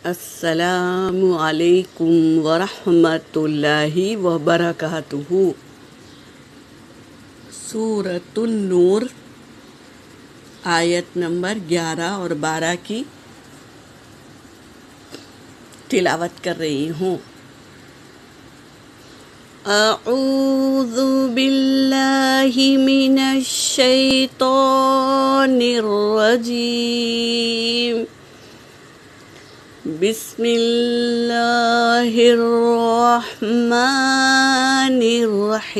السلام علیکم ورحمۃ اللہ وبرکاتہ۔ سورۃ النور آیت نمبر 11 اور 12 کی تلاوت کر رہی ہوں۔ اعوذ باللہ من الشیطان الرجیم، بسم اللہ الرحمن الرحیم۔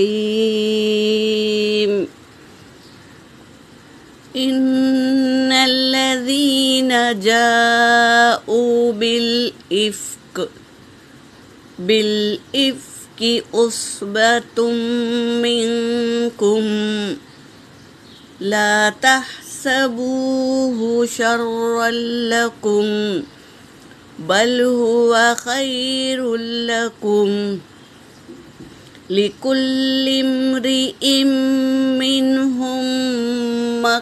ان الذین جاءوا بالإفک عصبۃ منکم لا تحسبوه شرا لکم بل هو خیر لکم، لکل امرئ منہم ما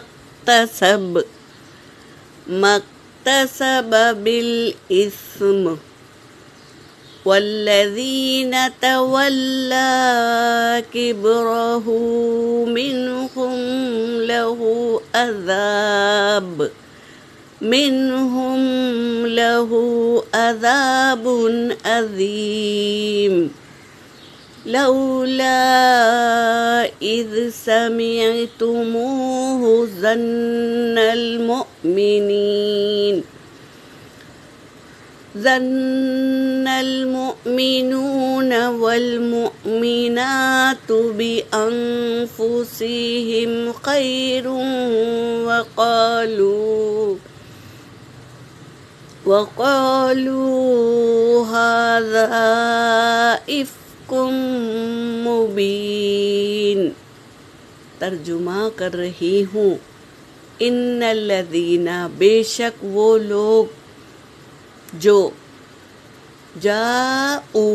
اکتسب بالإثم، والذین تولوا کبرہ منہم له عذاب عظیم، لولا اذ سمعتموه ظن المؤمنون والمؤمنات بأنفسهم خيرا وقالوا هذا إفك مبين۔ ترجمہ کر رہی ہوں۔ ان الذین، بے شک وہ لوگ جو جاؤ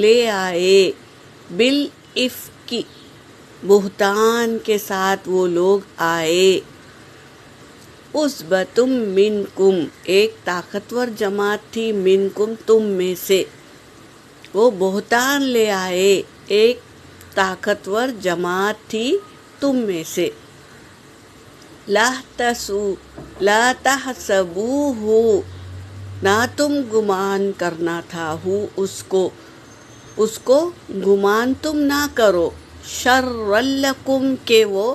لے آئے، بالافک بہتان کے ساتھ وہ لوگ آئے، عصبۃ منکم ایک طاقتور جماعت تھی، منکم تم میں سے، وہ بہتان لے آئے ایک طاقتور جماعت تھی تم میں سے، لا تحسبوہ نہ تم گمان کرنا تھا، اس کو گمان تم نہ کرو، شر لکم کہ وہ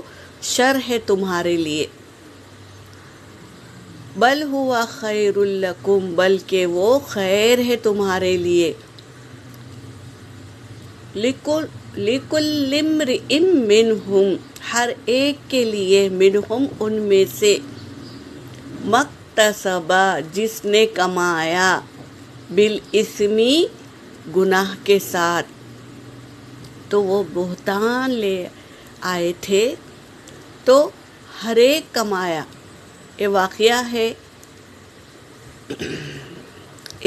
شر ہے تمہارے لیے، بل ہوا خیر لکم بلکہ وہ خیر ہے تمہارے لیے، لکل امرئ منہم ہر ایک کے لیے، منہم ان میں سے، مکتسبہ جس نے کمایا، بالاسم گناہ کے ساتھ، تو وہ بہتان لے آئے تھے تو ہر ایک کمایا۔ یہ واقعہ ہے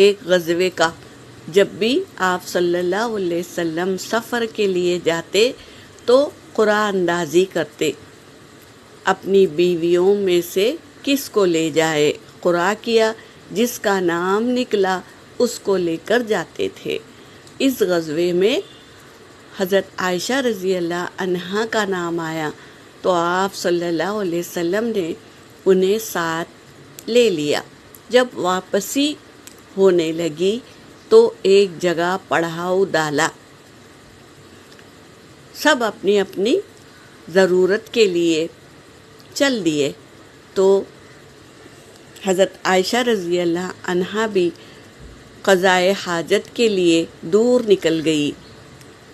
ایک غزوے کا، جب بھی آپ صلی اللہ علیہ وسلم سفر کے لیے جاتے تو قرآن اندازی کرتے، اپنی بیویوں میں سے کس کو لے جائے، قرآن کیا جس کا نام نکلا اس کو لے کر جاتے تھے۔ اس غزوے میں حضرت عائشہ رضی اللہ عنہا کا نام آیا تو آپ صلی اللہ علیہ وسلم نے انہیں ساتھ لے لیا۔ جب واپسی ہونے لگی تو ایک جگہ پڑاؤ ڈالا، سب اپنی اپنی ضرورت کے لیے چل دیے، تو حضرت عائشہ رضی اللہ عنہا بھی قضائے حاجت کے لیے دور نکل گئی۔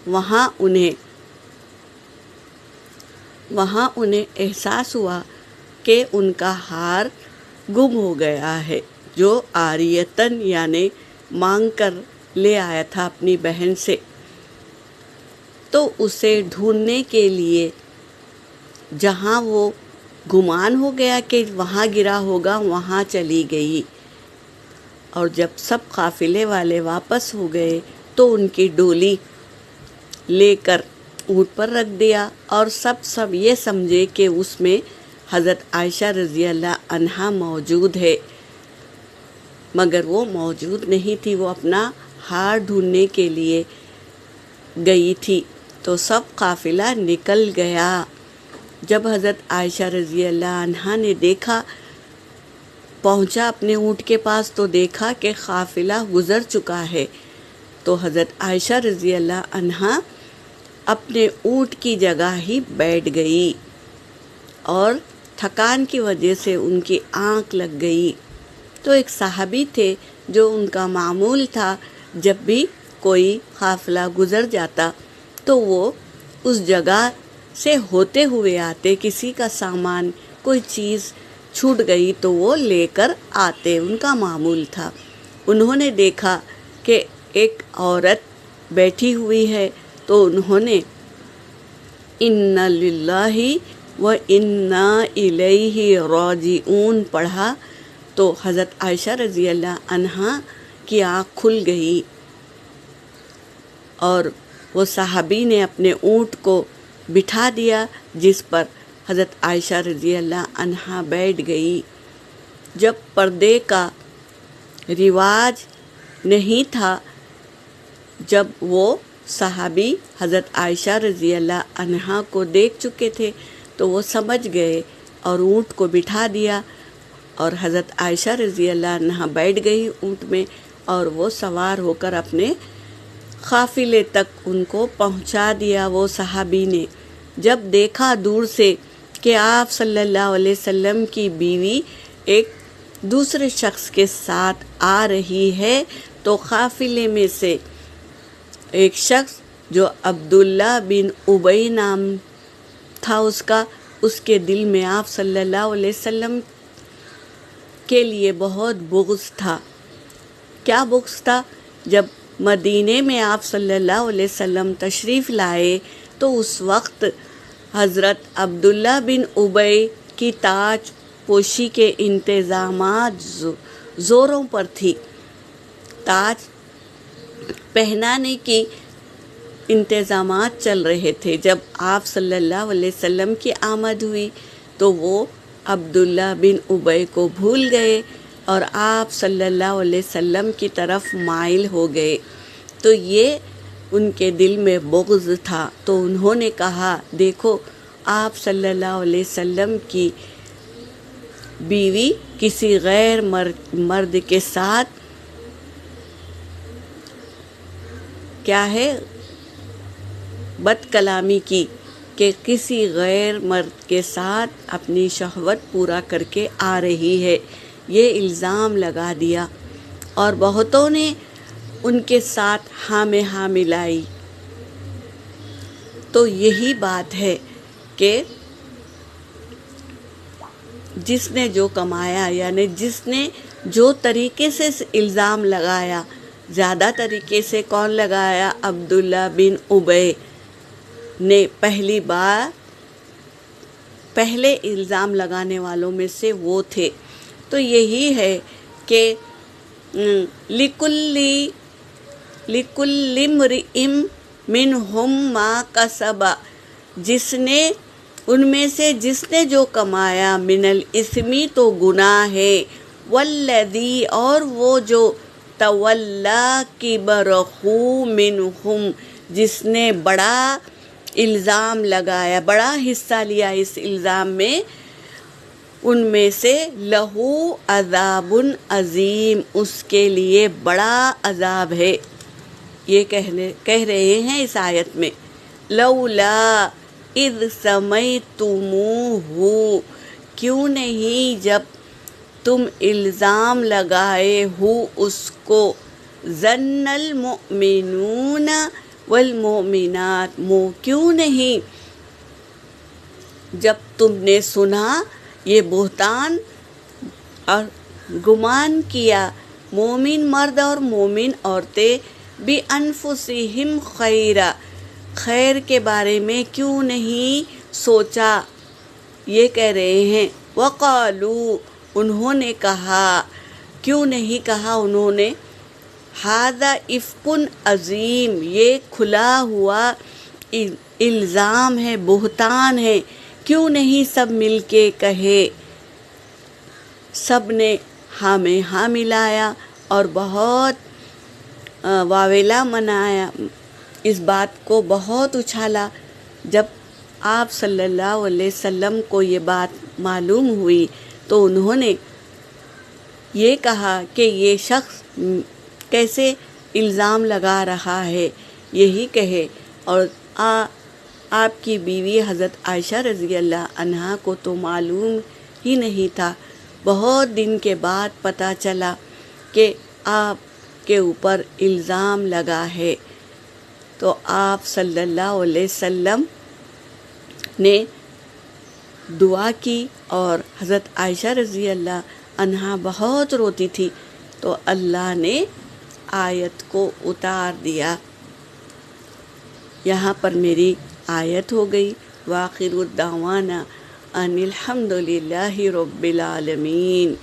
وہاں انہیں احساس ہوا کہ ان کا ہار گم ہو گیا ہے، جو عاریتاً یعنی مانگ کر لے آیا تھا اپنی بہن سے، تو اسے ڈھونڈنے کے لیے جہاں وہ گمان ہو گیا کہ وہاں گرا ہوگا وہاں چلی گئی، اور جب سب قافلے والے واپس ہو گئے تو ان کی ڈولی لے کر اونٹ پر رکھ دیا، اور سب یہ سمجھے کہ اس میں حضرت عائشہ رضی اللہ عنہا موجود ہے، مگر وہ موجود نہیں تھی، وہ اپنا ہار ڈھونڈنے کے لیے گئی تھی۔ تو سب قافلہ نکل گیا۔ جب حضرت عائشہ رضی اللہ عنہا نے دیکھا، پہنچا اپنے اونٹ کے پاس تو دیکھا کہ قافلہ گزر چکا ہے، تو حضرت عائشہ رضی اللہ عنہا اپنے اونٹ کی جگہ ہی بیٹھ گئی اور تھکان کی وجہ سے ان کی آنکھ لگ گئی۔ تو ایک صحابی تھے جو ان کا معمول تھا، جب بھی کوئی قافلہ گزر جاتا تو وہ اس جگہ سے ہوتے ہوئے آتے، کسی کا سامان کوئی چیز چھوٹ گئی تو وہ لے کر آتے، ان کا معمول تھا۔ انہوں نے دیکھا کہ ایک عورت بیٹھی ہوئی ہے تو انہوں نے اِنَّا لِلَّهِ وَإِنَّا إِلَيْهِ رَاجِعُونَ پڑھا تو حضرت عائشہ رضی اللہ عنہا کی آنکھ کھل گئی اور وہ صحابی نے اپنے اونٹ کو بٹھا دیا، جس پر حضرت عائشہ رضی اللہ عنہا بیٹھ گئی۔ جب پردے کا رواج نہیں تھا، جب وہ صحابی حضرت عائشہ رضی اللہ عنہا کو دیکھ چکے تھے تو وہ سمجھ گئے اور اونٹ کو بٹھا دیا، اور حضرت عائشہ رضی اللہ عنہا بیٹھ گئی اونٹ میں، اور وہ سوار ہو کر اپنے قافلے تک ان کو پہنچا دیا۔ وہ صحابی نے جب دیکھا دور سے کہ آپ صلی اللہ علیہ وسلم کی بیوی ایک دوسرے شخص کے ساتھ آ رہی ہے، تو قافلے میں سے ایک شخص جو عبداللہ بن ابی نام تھا اس کے دل میں آپ صلی اللہ علیہ وسلم کے لیے بہت بغض تھا۔ کیا بغض تھا؟ جب مدینے میں آپ صلی اللہ علیہ وسلم تشریف لائے تو اس وقت حضرت عبداللہ بن ابی کی تاج پوشی کے انتظامات زوروں پر تھی۔ تاج پہنانے کی انتظامات چل رہے تھے۔ جب آپ صلی اللہ علیہ وسلم کی آمد ہوئی تو وہ عبداللہ بن ابی کو بھول گئے اور آپ صلی اللہ علیہ وسلم کی طرف مائل ہو گئے، تو یہ ان کے دل میں بغض تھا۔ تو انہوں نے کہا، دیکھو آپ صلی اللہ علیہ وسلم کی بیوی کسی غیر مرد کے ساتھ کیا ہے بد کلامی کی، کہ کسی غیر مرد کے ساتھ اپنی شہوت پورا کر کے آ رہی ہے، یہ الزام لگا دیا، اور بہتوں نے ان کے ساتھ ہاں میں ہاں ملائی۔ تو یہی بات ہے کہ جس نے جو کمایا، یعنی جس نے جو طریقے سے الزام لگایا، زیادہ طریقے سے کون لگایا؟ عبداللہ بن ابی نے پہلی بار، پہلے الزام لگانے والوں میں سے وہ تھے۔ تو یہی ہے کہ لِكُلِّ امْرِئٍ مِّنْهُمْ مَا كَسَبَ، جس نے ان میں سے جس نے جو کمایا، من الاسم تو گناہ ہے، والذی اور وہ جو تولا کبرہ منہم جس نے بڑا الزام لگایا، بڑا حصہ لیا اس الزام میں، ان میں سے لہو عذاب عظیم، اس کے لیے بڑا عذاب ہے۔ یہ کہہ رہے ہیں اس آیت میں، لولا اذ سمیتموہ، کیوں نہیں جب تم الزام لگائے ہو اس کو، ظن المؤمنون والمؤمنات، کیوں نہیں جب تم نے سنا یہ بہتان اور گمان کیا، مومن مرد اور مومن عورتیں بِأَنفُسِهِمْ خَيْرًا، خیر کے بارے میں کیوں نہیں سوچا؟ یہ کہہ رہے ہیں، وَقَالُوا، انہوں نے کہا، کیوں نہیں کہا انہوں نے، ہذا افک عظیم، یہ کھلا ہوا الزام ہے، بہتان ہے، کیوں نہیں سب مل کے کہے؟ سب نے ہاں میں ہاں ملایا اور بہت واویلا منایا، اس بات کو بہت اچھالا۔ جب آپ صلی اللہ علیہ وسلم کو یہ بات معلوم ہوئی تو انہوں نے یہ کہا کہ یہ شخص کیسے الزام لگا رہا ہے، یہی کہے، اور آپ کی بیوی حضرت عائشہ رضی اللہ عنہا کو تو معلوم ہی نہیں تھا۔ بہت دن کے بعد پتہ چلا کہ آپ کے اوپر الزام لگا ہے، تو آپ صلی اللہ علیہ وسلم نے دعا کی، اور حضرت عائشہ رضی اللہ عنہا بہت روتی تھی، تو اللہ نے آیت کو اتار دیا۔ یہاں پر میری آیت ہو گئی، وآخر الدعوانا ان الحمد للہ رب العالمین۔